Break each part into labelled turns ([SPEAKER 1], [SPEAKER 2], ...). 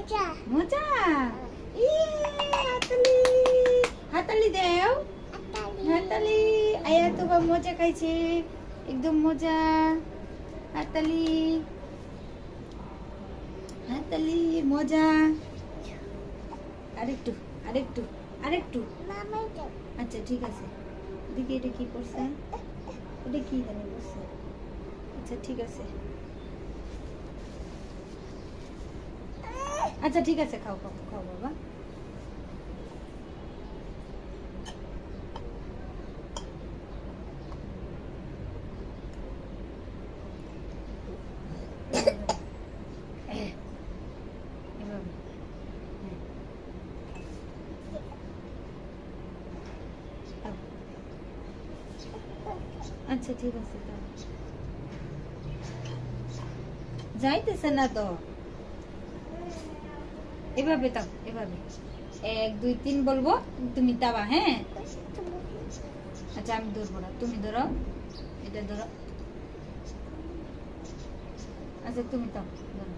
[SPEAKER 1] মজা হাতালি হাতালি দেও হাতালি আয়া তো মজা খাইছে একদম মজা হাতালি হাতালি মজা আরেকটু আরেকটু আরেকটু আচ্ছা ঠিক আছে দেখি এটা কি করছে এটা কি জানি করছে আচ্ছা ঠিক আছে আচ্ছা ঠিক আছে খাও খাও খাও বাবা আচ্ছা ঠিক আছে যাইতেছে না তো এভাবে তাও এভাবে 1 2 3 বলবো তুমি দাবা হ্যাঁ আচ্ছা আমি ধরবো না তুমি ধরো এটা ধরো আচ্ছা তুমি তাও ধরো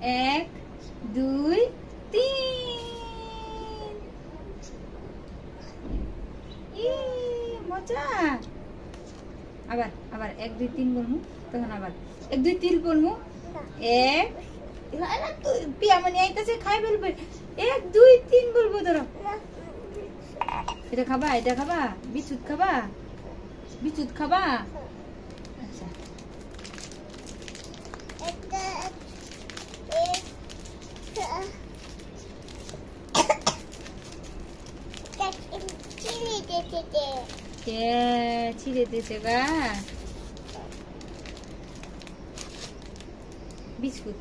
[SPEAKER 1] 1 2 3 মজা আবার আবার 1 2 3 বলবো তখন আবার 1 2 3 বলবো 1 পিয়া মানে আইতাছে খাই ফেলবে 1 2 3 বলবো ধরো এটা খাবা বিস্কুট খাবা আচ্ছা ছিঁড়ে দিয়েছে গা বিস্কুট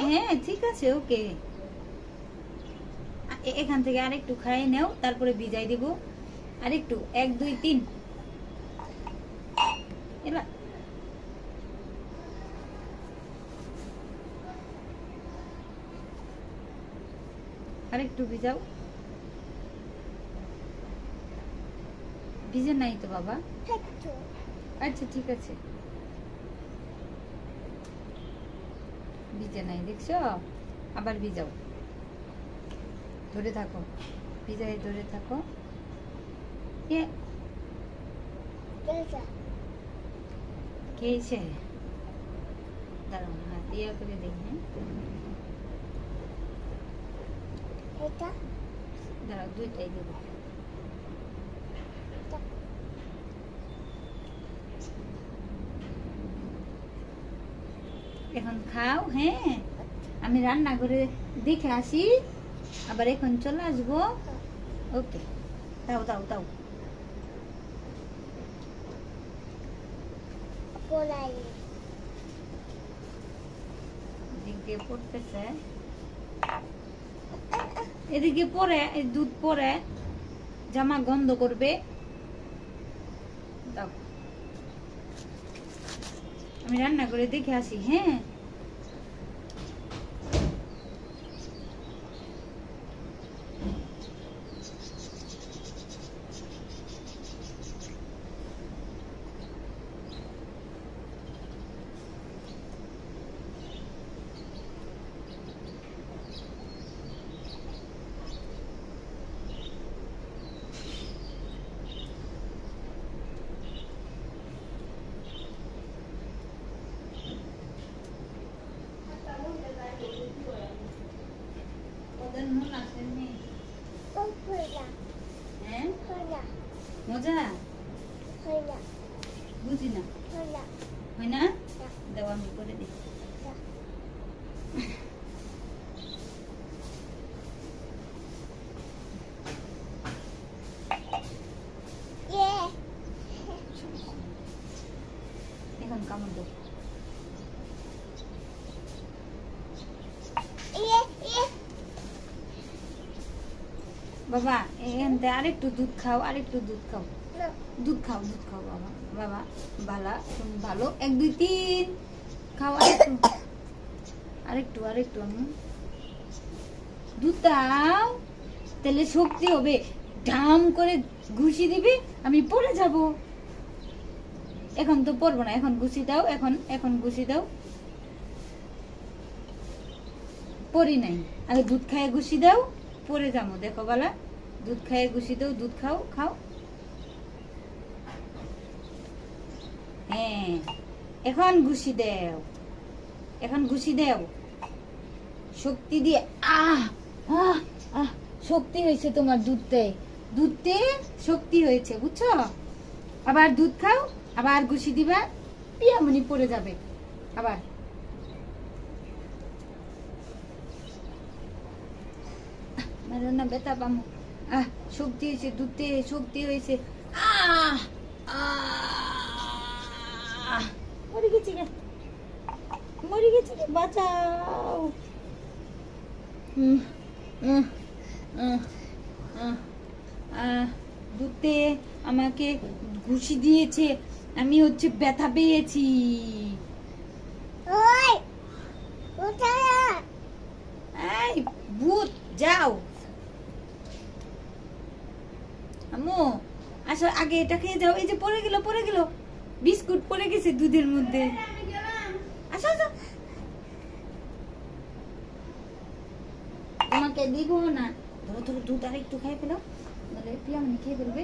[SPEAKER 1] হ্যাঁ ঠিক আছে ওকে এখান থেকে আরেকটু খাই নাও তারপরে ভিজাই দিব আরেকটু 1 2 3 এবার আরেকটু ভিজাও ভিজে নাই তো বাবা আচ্ছা ঠিক আছে ভিজে নাই দেখছো আবার ভিজাও ধরে থাকো ভিজাই ধরে থাকো খেয়েছে দাঁড়াও হাত ইয়া করে দেখি দাঁড়াও দুইটাই দেবো এখন খাও হ্যাঁ আমি রান্না করে দেখে আসি আবার এখন চলে আসবো ওকে দাও দাও দাও এদিকে পড়তেছে এদিকে পরে দুধ পরে জামা গন্ধ করবে দাও আমি রান্না করে দেখে আসি হ্যাঁ মজা বুঝি না হয় না দাও আমি করে দিই এখন কামড় দাও বাবা এখান থেকে আরেকটু দুধ খাও দুধ খাও বাবা বাবা ভালো তুমি ভালো 1 2 3 খাও আরেকটু আমি দুধ দাও তাহলে শক্তি হবে ঢাম করে ঘুষি দিবি আমি পড়ে যাব এখন তো পড়বো না এখন ঘুষি দাও এখন ঘুষি দাও পরি নাই আগে দুধ খাইয়ে ঘুষি দাও পরে যাবো দেখো বালা দুধ খাইয়ে ঘুষি দাও দুধ খাও খাও হ্যাঁ এখন ঘুষি দাও এখন ঘুষি দাও শক্তি দিয়ে আহ আহ আহ শক্তি হয়েছে তোমার দুধতে শক্তি হয়েছে বুঝছো আবার দুধ খাও আবার ঘুষি দিবা পিয়ামনি পড়ে যাবে আবার না বেতা পামু আহ শক্তি হয়েছে দুধতে শক্তি হয়েছে আহ আহ মরে গেছি রে বাঁচাও দুধতে আমাকে ঘুষি দিয়েছে আমি হচ্ছে ব্যথা পেয়েছি ভূত যাও আম্মু আসো আগে এটা খেয়ে যাও এই যে পড়ে গেল বিস্কুট পড়ে গেছে দুধের মধ্যে আসো আসো তোমাকে দিব না ধরো ধরো দুধ আর একটু খাই ফেলো নাহলে পিয়ামনি খেয়ে ফেলবে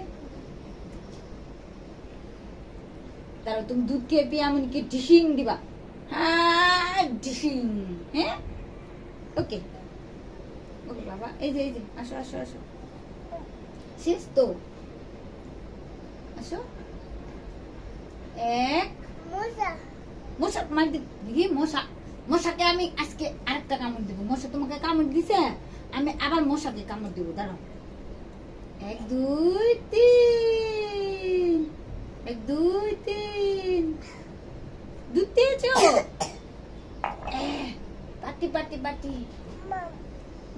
[SPEAKER 1] তারপর তুমি দুধ খেয়ে পিয়ামনিকে ডিশিং দিবা হ্যাঁ ডিশিং হ্যাঁ ওকে ওকে বাবা এই যে আসো আসো আসো শেষ তো আসো এক মশা মার দিদি মশাকে আমি আজকে আরেকটা কামড় দেবো মশা তোমাকে কামড় দিছে আমি আবার মশাকে কামড় দেবো দাঁড়াও 1 2 3 1 2 3 দুধ দিয়েছো পাটি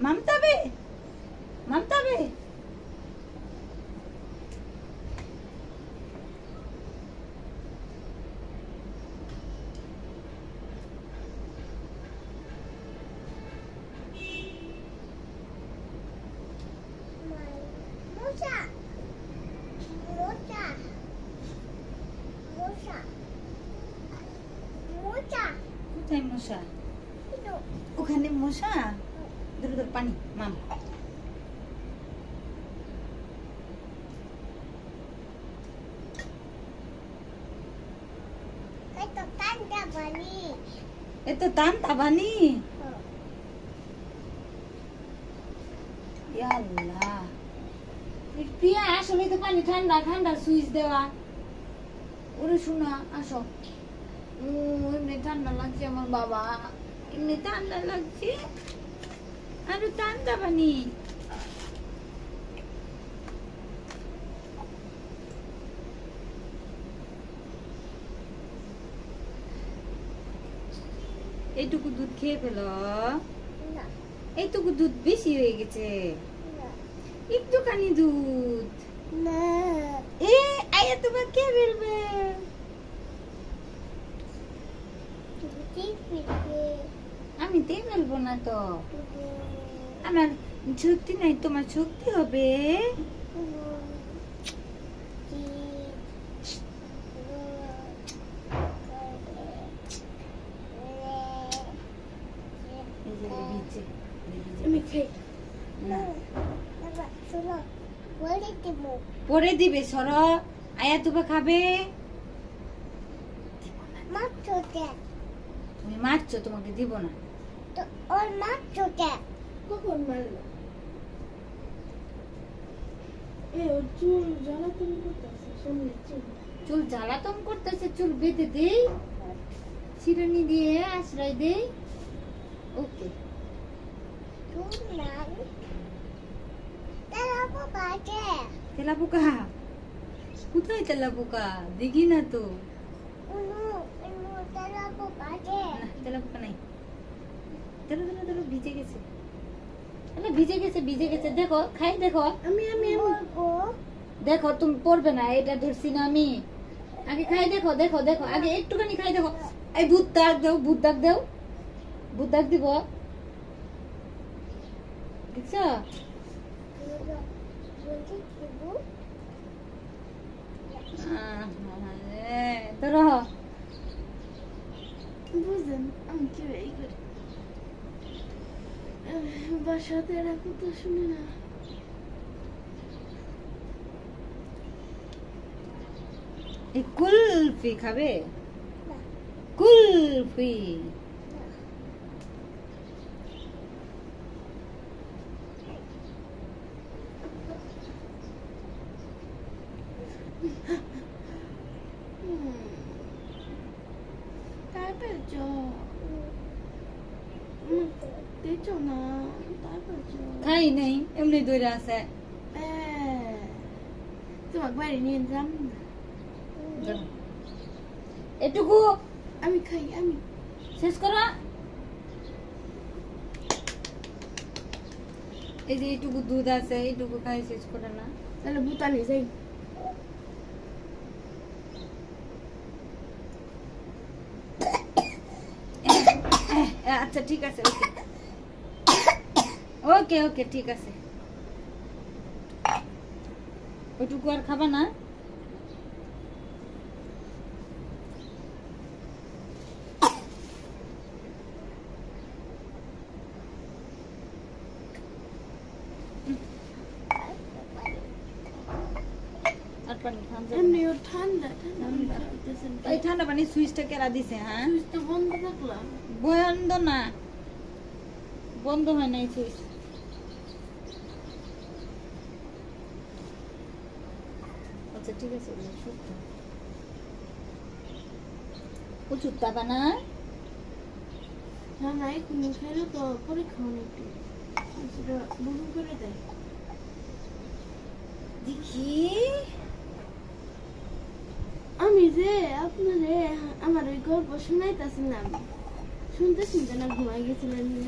[SPEAKER 1] মামতাবে কোথায় মশা ওখানে মশা ধরো পানি মাম এত টানটা পানি আল্লাহ প্রিয়া আসলে তো পানি ঠান্ডা সুইচ দেওয়া ওরে শোনা আসো এমনি ঠান্ডা লাগছে আমার বাবা এমনি ঠান্ডা লাগছে আরো ঠান্ডা পানি এইটুকু দুধ খেয়ে ফেল এইটুকু দুধ বেশি হয়ে গেছে একটুখানি দুধ আয়া তোমার কে ফেলবে আমি তে ফেলবো না তো আমার শক্তি নাই তোমার শক্তি হবে পরে দিবে সর আয়া তুমি খাবে তুমি মারছো তোমাকে দিব না
[SPEAKER 2] কখন মারলো চুল জ্বালাতন করতেছে
[SPEAKER 1] চুল জ্বালাতন করতেছে চুল বেঁধে দেই চিরুনি দিয়ে আশ্রয় দেই ওকে তেলাপোকা কোথায় তেলাপোকা দেখি না তো তেলাপোকা নাই ধরো ভিজে গেছে ভিজে গেছে দেখো খাই দেখো
[SPEAKER 2] আমি
[SPEAKER 1] দেখো তুমি পড়বে না এটা ধরছি না আমি আগে খাই দেখো আগে একটুখানি খাই দেখো এই ভূত ডাক দিব দেখছো ধরো
[SPEAKER 2] বুঝলেন আমি কি এই করি বাসাতে এরা কথা শুনে না।
[SPEAKER 1] এই কুলফি খাবে? কুলফি
[SPEAKER 2] তারপর দিচ্ছ না, তারপর
[SPEAKER 1] খাই নাই, এমনি দৌড়ে আছে।
[SPEAKER 2] তোমাকে বাড়ি নিয়ে যাম না।
[SPEAKER 1] এটুকু
[SPEAKER 2] আমি খাই, আমি
[SPEAKER 1] শেষ করা। এই যে এইটুকু দুধ আছে, এইটুকু খাই শেষ করে না।
[SPEAKER 2] তাহলে ভুটানে যাই।
[SPEAKER 1] আচ্ছা ঠিক আছে, ওকে ওকে ঠিক আছে। ওইটুকু আর খাবা না? আর পানি ঠান্ডা?
[SPEAKER 2] এমনিও ঠান্ডা ঠান্ডা খাইতেছেন।
[SPEAKER 1] এই ঠান্ডা পানি সুইচটা কেরা দিছে? হ্যাঁ
[SPEAKER 2] সুইচ তো বন্ধ রাখলাম।
[SPEAKER 1] বন্ধ না, বন্ধ হয় না এই সুইচ। আচ্ছা ঠিক আছে, প্রচুর টাকা না।
[SPEAKER 2] না না, এখন খেলে তো পরীক্ষা অনেক বুঝু করে দেয়।
[SPEAKER 1] দেখি
[SPEAKER 2] আমি যে আপনারে আমার ওই গল্প শোনাইতেছিলাম, শুনতেছি না, ঘুমাই গেছিলেন।